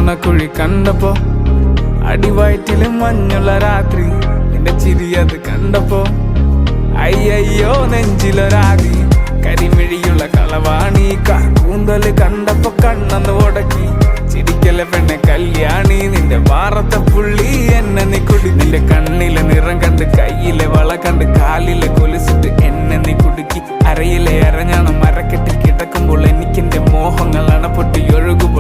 നുണക്കുഴി കണ്ടപ്പോ, അടിവയറ്റില് മഞ്ഞുള്ള രാത്രി നിന്റെ ചിരി അത് കണ്ടപ്പോ, അയ്യോ നെഞ്ചിലൊരാതി കരിമിഴിയുള്ള കളവാണി. കൂന്തല് കണ്ടപ്പോ കണ്ണന്ന് ഉടക്കി, ചിരിക്കല പെണ്ണെ കല്യാണി. നിന്റെ വാറത്തെ പുള്ളി എന്നെ നീ കുടി. നിന്റെ കണ്ണിലെ നിറം കണ്ട്, കയ്യിലെ വള കണ്ട്, കാലിലെ കൊലുസിട്ട് എന്നെ നീ കുടുക്കി. അരയിലെ അരഞ്ഞാണം മരക്കെട്ടിൽ കിടക്കുമ്പോൾ എനിക്കെന്റെ മോഹങ്ങൾ അണപ്പൊട്ടി ഒഴുകും.